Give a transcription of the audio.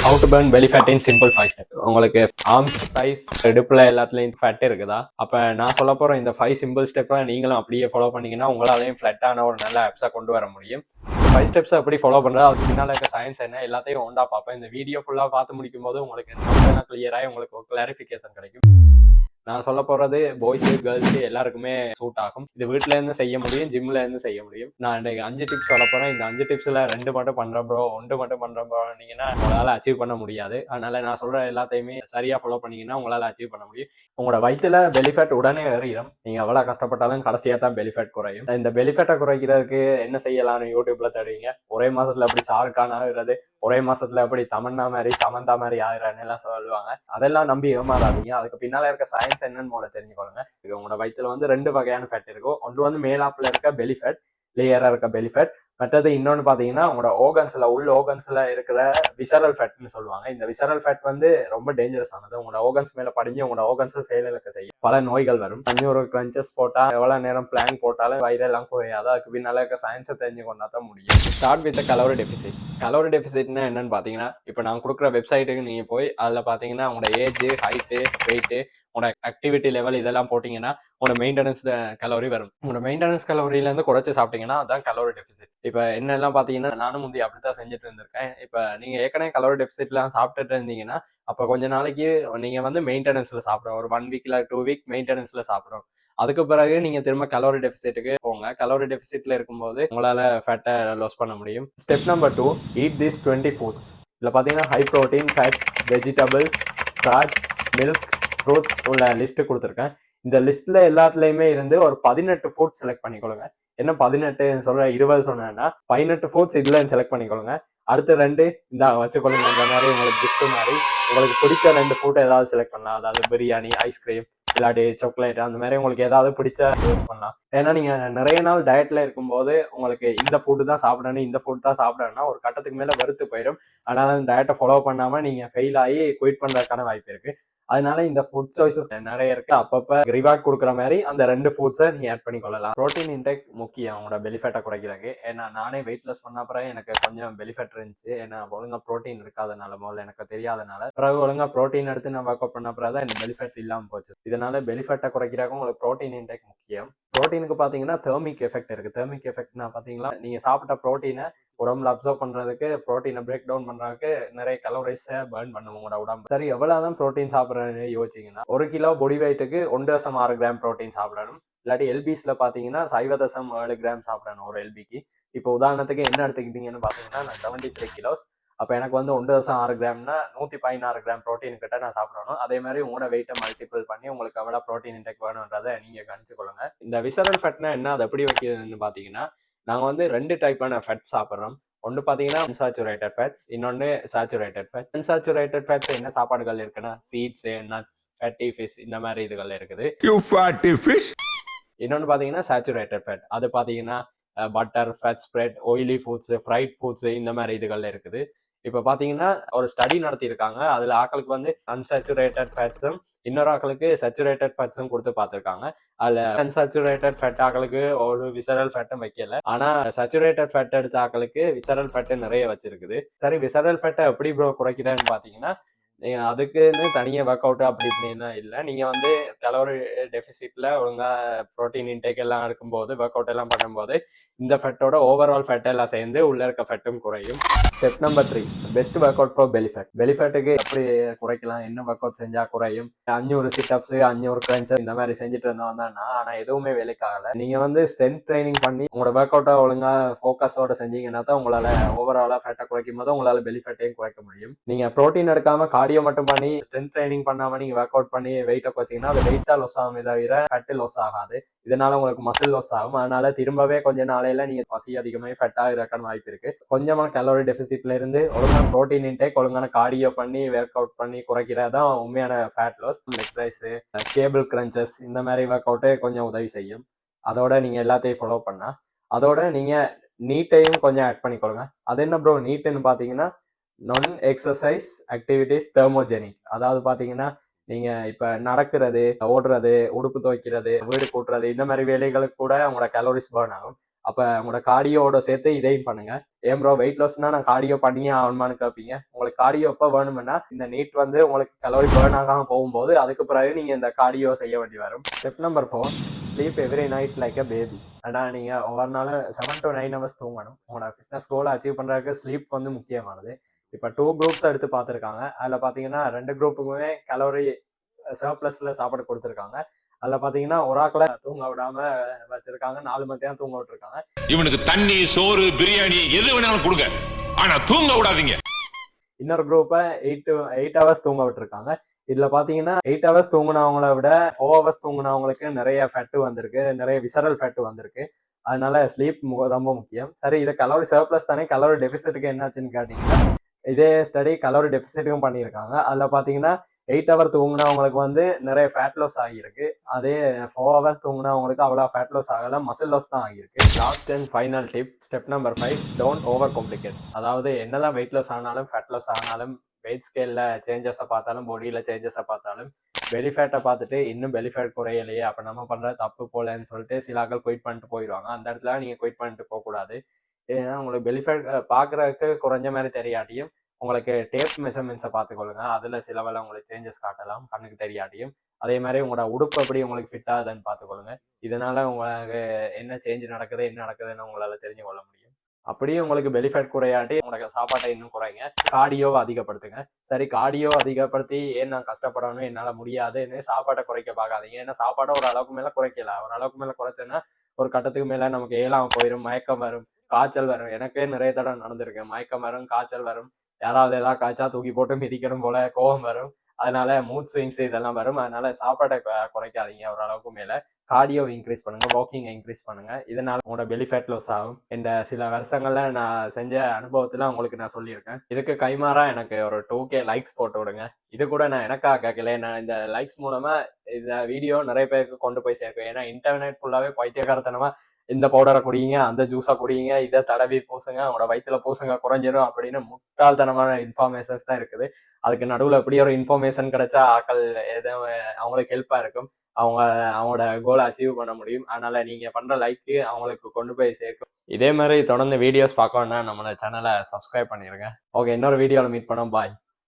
How to burn belly fat in simple 5 steps. உங்களுக்கு arms, தைஸ், இடுப்புல எல்லாத்துலயும் ஃபேட் இருக்குதா? அப்ப நான் சொல்ல போற இந்த 5 சிம்பிள் ஸ்டெப்பை நீங்களும் அப்படியே ஃபாலோ பண்ணீங்கன்னா உங்களாலையும் ஃபிளாட்டான ஒரு நல்ல ஆப்ஸா கொண்டு வர முடியும். 5 ஸ்டெப்ஸ் எப்படி ஃபாலோ பண்றது, அதுக்கு பின்னால இருக்க சயின்ஸ் என்ன, எல்லாத்தையும் ஒன்றா பார்ப்பேன். இந்த வீடியோ ஃபுல்லா பார்த்து முடிக்கும் போது உங்களுக்கு கிளியராக உங்களுக்கு ஒரு கிளாரிஃபிகேஷன் கிடைக்கும். நான் சொல்ல போறது பாய்ஸு கேர்ள்ஸு எல்லாருக்குமே சூட் ஆகும். இது வீட்டுல இருந்து செய்ய முடியும், ஜிம்ல இருந்து செய்ய முடியும். நான் இன்னைக்கு 5 டிப்ஸ் சொல்ல போறேன். இந்த 5 டிப்ஸ்ல 2 மட்டும் பண்றேன் ப்ரோ, 1 மட்டும் பண்றேன் ப்ரோ நீங்கன்னா உங்களால அச்சீவ் பண்ண முடியாது. அதனால நான் சொல்ற எல்லாத்தையுமே சரியா ஃபாலோ பண்ணீங்கன்னா உங்களால அச்சீவ் பண்ண முடியும். உங்களோட வயிற்றுல பெலிஃபேட் உடனே ஏறிடும். நீங்க எவ்வளவு கஷ்டப்பட்டாலும் கடைசியா தான் பெலிஃபேட் குறையும். இந்த பெலிஃபேட்டை குறைக்கிறதுக்கு என்ன செய்யலாம்னு யூடியூப்ல தேடுவீங்க. ஒரே மாசத்துல எப்படி ஷாருக்கான் ஆகுறது, ஒரே மாசத்துல எப்படி தமன்னா மாதிரி சமந்தா மாதிரி ஆகுறான்னு எல்லாம் சொல்லுவாங்க. அதெல்லாம் நம்பி ஏமாறாதீங்க. அதுக்கு பின்னால இருக்க சயின்ஸ் என்னன்னு போல தெரிஞ்சுக்கொள்ளுங்க. உங்களோட வயிற்றுல வந்து 2 வகையான ஃபேட் இருக்கும். ஒன்று வந்து மேலாப்புல இருக்க பெலிஃபேட், லேயரா இருக்க பெலிஃபேட். மற்றது இன்னொன்று பார்த்தீங்கன்னா உங்களோட ஓகன்ஸ்ல உள்ள ஓகன்ஸ்ல இருக்கிற விசரல் ஃபேட்னு சொல்லுவாங்க. இந்த விசரல் ஃபேட் வந்து ரொம்ப டேஞ்சரஸ் ஆனது. உங்களோட ஓகன்ஸ் மேல படிஞ்சு உங்களோட ஓகன்ஸை செயலிழக்க செய்யும். பல நோய்கள் வரும். 500 கிரன்ச்சஸ் போட்டா எவ்வளவு நேரம் பிளான் போட்டாலும் வயிறெல்லாம் குறையாது. அதுக்கு பின்னால இருக்க சயின்ஸை தெரிஞ்சு கொண்டா தான் முடியும். Start with calorie deficit. Calorie டெபிசிட்னா என்னன்னு பார்த்தீங்கன்னா, இப்போ நான் கொடுக்குற வெப்சைட்டுக்கு நீங்க போய் அதில் பார்த்தீங்கன்னா உங்களோட ஏஜ், ஹைட்டு, வெயிட்டு, உங்களோட ஆக்டிவிட்டி லெவல் இதெல்லாம் போட்டிங்கன்னா உங்களோட மெயின்டெனன்ஸ் கலோரி வரும். உங்களோட மெயின்டெனன்ஸ் கலோரியிலேருந்து குறைச்சி சாப்பிட்டீங்கன்னா அதான் கலோரி டெபிசிட். இப்போ என்னெல்லாம் பார்த்தீங்கன்னா நானும் முந்தைய அப்படி தான் செஞ்சுட்டு இருந்திருக்கேன். இப்போ நீங்கள் ஏற்கனவே கலோரி டெபிசிட்லாம் சாப்பிட்டுட்டு இருந்தீங்கன்னா அப்போ கொஞ்ச நாளைக்கு நீங்கள் வந்து மெயின்டெனன்ஸில் சாப்பிடணும். ஒரு 1 வீக் இல்லை 2 வீக் மெயின்டெனன்ஸில் சாப்பிடணும். அதுக்கு பிறகு நீங்கள் திரும்ப கலோரி டெபிசிட்டுக்கு போங்க. கலோரி டெபிசிட்ல இருக்கும்போது உங்களால் ஃபேட்டை லாஸ் பண்ண முடியும். Step number 2, eat this 20 foods. இதில் பார்த்தீங்கன்னா high protein, fats, vegetables, starch, milk, fruits உள்ள லிஸ்ட் கொடுத்துருக்கேன். இந்த லிஸ்ட்ல எல்லாத்துலயுமே இருந்து ஒரு 18 ஃபுட்ஸ் செலக்ட் பண்ணிக்கொள்ளுங்க. என்ன 18 சொல்ற 20 சொன்னேன்னா 18 ஃபுட்ஸ் இதுல செலக்ட் பண்ணிக்கொள்ளுங்க. அடுத்த 2 இந்த வச்சுக்கொள்ளுங்க. இந்த மாதிரி உங்களுக்கு கிஃப்ட் மாதிரி உங்களுக்கு பிடிச்ச 2 ஃபுட் ஏதாவது செலக்ட் பண்ணலாம். அதாவது பிரியாணி, ஐஸ்கிரீம், இல்லாட்டி சாக்லேட், அந்த மாதிரி உங்களுக்கு ஏதாவது பிடிச்ச யூஸ் பண்ணலாம். ஏன்னா நீங்க நிறைய நாள் டயட்ல இருக்கும்போது உங்களுக்கு இந்த ஃபுட்டு தான் சாப்பிடணும், இந்த ஃபுட் தான் சாப்பிடணும்னா ஒரு கட்டத்துக்கு மேல வெறுத்து போயிடும். அதனால அந்த டயட்டை ஃபாலோ பண்ணாம நீங்க ஃபெயில் ஆகி குயிட் பண்றதுக்கான வாய்ப்பு இருக்கு. அதனால இந்த ஃபுட் சாய்ஸஸ் நிறைய இருக்கு. அப்பப்ப ரிவார்ட் கொடுக்குற மாதிரி அந்த 2 ஃபுட்ஸை நீங்க ஆட் பண்ணி கொள்ளலாம். ப்ரோட்டீன் இன்டேக் முக்கியம் உங்களோட பெலிஃபேட்டை குறைக்கிறதுக்கு. ஏன்னா நானே வெயிட் லாஸ் பண்ண அப்புறம் எனக்கு கொஞ்சம் பெலிஃபேட் இருந்துச்சு. ஏன்னா ஒழுங்கா ப்ரோட்டீன் இருக்காதனால, முதல்ல எனக்கு தெரியாதனால. பிறகு ஒழுங்கா ப்ரோட்டீன் எடுத்து நான் ஒர்க் அவுட் பண்ண அப்புறம் தான் இந்த பெலிஃபேட் இல்லாமல் போச்சு. இதனால பெலிஃபேட்டை குறைக்கிறதுக்கு உங்களுக்கு ப்ரோட்டீன் இன்டேக் முக்கியம். ப்ரோட்டீனுக்கு பார்த்தீங்கன்னா தெர்மிக் எஃபெக்ட் இருக்கு. தெர்மிக் எஃபெக்ட்னா பார்த்தீங்களா, நீங்க சாப்பிட்ட ப்ரோட்டீனை உடம்புல அப்சர்வ் பண்றதுக்கு, ப்ரோட்டீனை பிரேக் டவுன் பண்றதுக்கு நிறைய கலோரிஸை பர்ன் பண்ணும் உங்களோட உடம்பு. சரி, எவ்வளவுதான் ப்ரோட்டீன் சாப்பிட்றேன்னு யோசிச்சிங்கன்னா 1 கிலோ பாடி வெயிட்டுக்கு 1.6 கிராம் ப்ரோட்டீன் சாப்பிடணும். இல்லாட்டி எல்பிஸ்ல பார்த்தீங்கன்னா 0.7 கிராம் சாப்பிடணும் ஒரு எல்பிக்கு. இப்போ உதாரணத்துக்கு என்ன எடுத்துக்கிட்டீங்கன்னு பார்த்தீங்கன்னா நான் 73 கிலோஸ். அப்போ எனக்கு வந்து 1.6 கிராம்னா 116 கிராம் ப்ரோட்டீன் கிட்ட நான் சாப்பிடணும். அதே மாதிரி உங்களோட வெயிட்டை மல்டிபிள் பண்ணி உங்களுக்கு எவ்வளோ ப்ரோட்டீன் இன்டேக் வேணுன்றதை நீங்க கணிச்சுக்கொள்ளுங்க. இந்த விசரல் ஃபேட்னா என்ன, அதை எப்படி வைக்கிறதுன்னு பார்த்தீங்கன்னா நாங்கள் வந்து 2 டைப்பான ஃபேட் சாப்பிட்றோம். ஒன்று பார்த்தீங்கன்னா அன்சாச்சுரேட்டட் ஃபேட்ஸ், இன்னொன்று சேச்சுரேட்டட் ஃபேட்ஸ். அன்சாச்சுரேட்டட் ஃபேட்ஸ் என்ன சாப்பாடுகள் இருக்குன்னா சீட்ஸு, நட்ஸ், ஃபேட்டி ஃபிஷ் இந்த மாதிரி இதுகள் இருக்குது. இன்னொன்று பார்த்தீங்கன்னா சேச்சுரேட்டட் ஃபேட், அது பார்த்தீங்கன்னா butter, fat spread, oily foods, fried foods இந்த மாதிரி இதுகள் இருக்குது. இப்போ பார்த்தீங்கன்னா ஒரு ஸ்டடி நடத்தியிருக்காங்க. அதில் ஆக்களுக்கு வந்து அன்சாச்சுரேட்டட் ஃபேட்ஸும் இன்னொரு ஆக்களுக்கு சேச்சுரேட்டட் ஃபேட்ஸும் கொடுத்து பார்த்துருக்காங்க. அதில் அன்சாச்சுரேட்டட் ஃபேட் ஆக்களுக்கு ஒரு விசரல் ஃபேட்டும் வைக்கல. ஆனால் சேச்சுரேட்டட் ஃபேட் எடுத்த ஆக்களுக்கு விசரல் ஃபேட்டு நிறைய வச்சிருக்குது. சரி, விசரல் ஃபேட்டை எப்படி ப்ரோ குறைக்கிறேன்னு பார்த்தீங்கன்னா நீங்க அதுக்குன்னு தனியா ஒர்க் அவுட் அப்படி இப்படின்னா இல்லை. நீங்க வந்து கலோரி டெபிசிட்ல ஒழுங்கா ப்ரோட்டீன் இன்டேக் எல்லாம் இருக்கும்போது ஒர்க் அவுட் எல்லாம் பண்ணும்போது இந்த ஃபேட்டோட ஓவரால் ஃபேட் எல்லாம் சேர்ந்து உள்ள இருக்க ஃபேட்டும் குறையும். Step number 3, best work out for belly fat. பெலிஃபேட்டுக்கு எப்படி குறைக்கலாம், என்ன ஒர்க் அவுட் செஞ்சா குறையும். 500 சிட்அப்ஸ், 500 கிரன்ச்சஸ் இந்த மாதிரி செஞ்சுட்டு இருந்தோம் தான். ஆனா எதுவுமே வேலைக்காகல. நீங்க வந்து ஸ்ட்ரென்த் ட்ரைனிங் பண்ணி உங்களோட ஒர்க் அவுட்டை ஒழுங்கா ஃபோக்கஸோட செஞ்சீங்கன்னா தான் உங்களால ஓவராலா ஃபேட்டை குறைக்கும் போது உங்களால பெலிஃபேட்டையும் குறைக்க முடியும். நீங்க ப்ரோட்டீன் எடுக்காம கார்டியோ மட்டும் பண்ணி ஸ்ட்ரென்த் ட்ரைனிங் பண்ணாம நீங்க ஒர்க் அவுட் பண்ணி வெயிட்டை குறைச்சிங்கன்னா அது வெயிட்டா லாஸ் ஆகுமே தவிர ஃபேட் லாஸ் ஆகாது. இதனால உங்களுக்கு மசில் லாஸ் ஆகும். அதனால திரும்பவே கொஞ்ச நாளையில நீங்க பசி அதிகமாகி ஃபேட் ஆகிறதுக்கான வாய்ப்பு இருக்கு. கொஞ்சமான கலோரி டெபிசிட்ல இருந்து ஒழுங்கான ப்ரோட்டீன் இன்டேக், ஒழுங்கான கார்டியோ பண்ணி ஒர்க் அவுட் பண்ணி குறைக்கிறதான் உண்மையான fat loss. Leg raise, cable crunches இந்த மாதிரி ஒர்க் அவுட்டே கொஞ்சம் உதவி செய்யும். அதோட நீங்க எல்லாத்தையும் ஃபாலோ பண்ணா. அதோட நீங்க நீட்டையும் கொஞ்சம் ஆட் பண்ணிக்கொள்ளுங்க. அது என்ன ப்ரோ நீட்டுன்னு பார்த்தீங்கன்னா நான் எக்ஸசைஸ் ஆக்டிவிட்டிஸ் தெர்மோஜெனிக். அதாவது பார்த்தீங்கன்னா நீங்க இப்ப நடக்கிறது, ஓடுறது, உடுப்பு துவைக்கிறது, வீடு கூட்டுறது இந்த மாதிரி வேலைகளுக்கு கூட உங்களோட கலோரிஸ் பர்ன் ஆகும். அப்ப உங்களோட கார்டியோட சேர்த்து இதையும் பண்ணுங்க. ஏன் ப்ரோ வெயிட் லாஸ்னா நான் கார்டியோ பண்ணியே ஆகணுமான்னு கேட்பீங்க. உங்களுக்கு கார்டியோ எப்போ வேணும்னா இந்த நீட் வந்து உங்களுக்கு கலோரி பேர்ன் ஆகாம போகும்போது அதுக்கு பிறகு நீங்க இந்த கார்டியோ செய்ய வேண்டி வரும். Step number 4, sleep every night like a baby. ஏன்னா நீங்க ஒவ்வொரு நாளும் 7 to 9 ஹவர்ஸ் தூங்கணும். உங்களோட ஃபிட்னஸ் கோலை அச்சீவ் பண்றதுக்கு ஸ்லீப் வந்து முக்கியமானது. இப்போ 2 குரூப்ஸ் எடுத்து பார்த்துருக்காங்க. அதில் பார்த்தீங்கன்னா 2 குரூப்புக்குமே கலோரி சர்ப்ளஸ்ல சாப்பாடு கொடுத்துருக்காங்க. அதுல பாத்தீங்கன்னா ஒரு ஆக்களை தூங்க விடாம வச்சிருக்காங்க, 4 மணி நேரம் தூங்க விட்டுருக்காங்க. இவனுக்கு தண்ணி சோறு பிரியாணி எது வேணாலும் கொடுங்க, ஆனா தூங்க விடாதீங்க. இன்னொரு குரூப்பை 8 ஹவர்ஸ் தூங்க விட்டுருக்காங்க. இதுல பாத்தீங்கன்னா 8 ஹவர்ஸ் தூங்குனவங்களை விட 4 ஹவர்ஸ் தூங்குனவங்களுக்கு நிறைய ஃபேட்டு வந்திருக்கு, நிறைய விசரல் ஃபேட்டு வந்திருக்கு. அதனால ஸ்லீப் ரொம்ப முக்கியம். சரி, இது கலோரி சர்ப்ளஸ் தானே, கலோரி டெபிசிட்டுக்கு என்னாச்சுன்னு கேட்டீங்கன்னா இதே ஸ்டடி கலோரி டெபிசிட்டும் பண்ணியிருக்காங்க. அதில் பார்த்தீங்கன்னா 8 ஹவர் தூங்குனவங்களுக்கு வந்து நிறைய ஃபேட் லாஸ் ஆகியிருக்கு. அதே 4 ஹவர்ஸ் தூங்குனவங்களுக்கு அவ்வளோ ஃபேட் லாஸ் ஆகலை, மசில் லாஸ் தான் ஆகியிருக்கு. Last and final tip, step number 5, don't over complicate. அதாவது என்னதான் வெயிட் லாஸ் ஆனாலும் ஃபேட் லாஸ் ஆனாலும் வெயிட் ஸ்கேலில் சேஞ்சஸை பார்த்தாலும் பாடியில் சேஞ்சஸை பார்த்தாலும் பெலி ஃபேட்டை பார்த்துட்டு இன்னும் பெலி ஃபேட் குறையலையே, அப்போ நம்ம பண்ணுறது தப்பு போலன்னு சொல்லிட்டு சில ஆட்கள் குயிட் பண்ணிட்டு போயிடுவாங்க. அந்த இடத்துல நீங்கள் குயிட் பண்ணிட்டு போகக்கூடாது. ஏன்னா உங்களுக்கு பெலி ஃபேட் பார்க்குறதுக்கு குறைஞ்ச மாதிரி தெரியாட்டியும் உங்களுக்கு டேப் மெஷர்மெண்ட்ஸை பார்த்துக்கொள்ளுங்க. அதில் சில வேலை உங்களுக்கு சேஞ்சஸ் காட்டலாம் கண்ணுக்கு தெரியாட்டியும். அதே மாதிரி உங்களோட உடுப்பு எப்படி உங்களுக்கு ஃபிட் ஆகுதுன்னு பார்த்துக்கொள்ளுங்க. இதனால உங்களுக்கு என்ன சேஞ்ச் நடக்குது, என்ன நடக்குதுன்னு உங்களால் தெரிஞ்சு கொள்ள முடியும். அப்படியே உங்களுக்கு பெலி ஃபேட் குறையாட்டி உங்களுக்கு சாப்பாட்டை இன்னும் குறைங்க, கார்டியோவை அதிகப்படுத்துங்க. சரி, கார்டியோ அதிகப்படுத்தி ஏன் நான் கஷ்டப்படணும், என்னால் முடியாதுன்னு சாப்பாட்டை குறைக்க பார்க்காதீங்க. ஏன்னா சாப்பாடை ஒரு அளவுக்கு மேலே குறைக்கல. ஒரு அளவுக்கு மேலே குறைச்சோன்னா ஒரு கட்டத்துக்கு மேலே நமக்கு ஏழாம போயிடும், மயக்கம் வரும், காய்ச்சல் வரும். எனக்கே நிறைய தடவை நடந்திருக்கு. மயக்கம் வரும், காய்ச்சல் வரும், யாராவது ஏதாவது காய்ச்சா தூக்கி போட்டு மிதிக்கணும் போல கோபம் வரும். அதனால மூட் ஸ்விங்ஸ் இதெல்லாம் வரும். அதனால சாப்பாட்டை குறைக்காதீங்க. ஒரு அளவுக்கு மேல கார்டியோ இன்க்ரீஸ் பண்ணுங்க, வாக்கிங்கை இன்க்ரீஸ் பண்ணுங்க. இதனால உங்களோட பெலி ஃபேட் லாஸ் ஆகும். இந்த சில வருஷங்கள்ல நான் செஞ்ச அனுபவத்துல உங்களுக்கு நான் சொல்லியிருக்கேன். இதுக்கு கைமாறா எனக்கு ஒரு 2K லைக்ஸ் போட்டு விடுங்க. இது கூட நான் எனக்காக கேட்கல, நான் இந்த லைக்ஸ் மூலமா இந்த வீடியோ நிறைய பேருக்கு கொண்டு போய் சேர்க்குவேன். ஏன்னா இன்டர்நெட் ஃபுல்லாவே பைத்தியக்காரத்தனமா இந்த பவுடரை குடிங்க, அந்த ஜூஸை குடிங்க, இதை தடவி பூசுங்க, அவங்களோட வயிற்றுல பூசுங்க குறைஞ்சிடும் அப்படின்னு முட்டாள்தனமான இன்ஃபர்மேஷன்ஸ் தான் இருக்குது. அதுக்கு நடுவில் எப்படி ஒரு இன்ஃபர்மேஷன் கிடைச்சா ஆக்கள் எதுவும் அவங்களுக்கு ஹெல்ப்பாக இருக்கும், அவங்க அவங்களோட கோலை அச்சீவ் பண்ண முடியும். அதனால நீங்கள் பண்ணுற லைக்கு அவங்களுக்கு கொண்டு போய் சேர்க்கும். இதே மாதிரி தொடர்ந்து வீடியோஸ் பார்க்கணுன்னா நம்ம சேனலை சப்ஸ்கிரைப் பண்ணிடுங்க. ஓகே, இன்னொரு வீடியோவில் மீட் பண்ணோம். பாய்.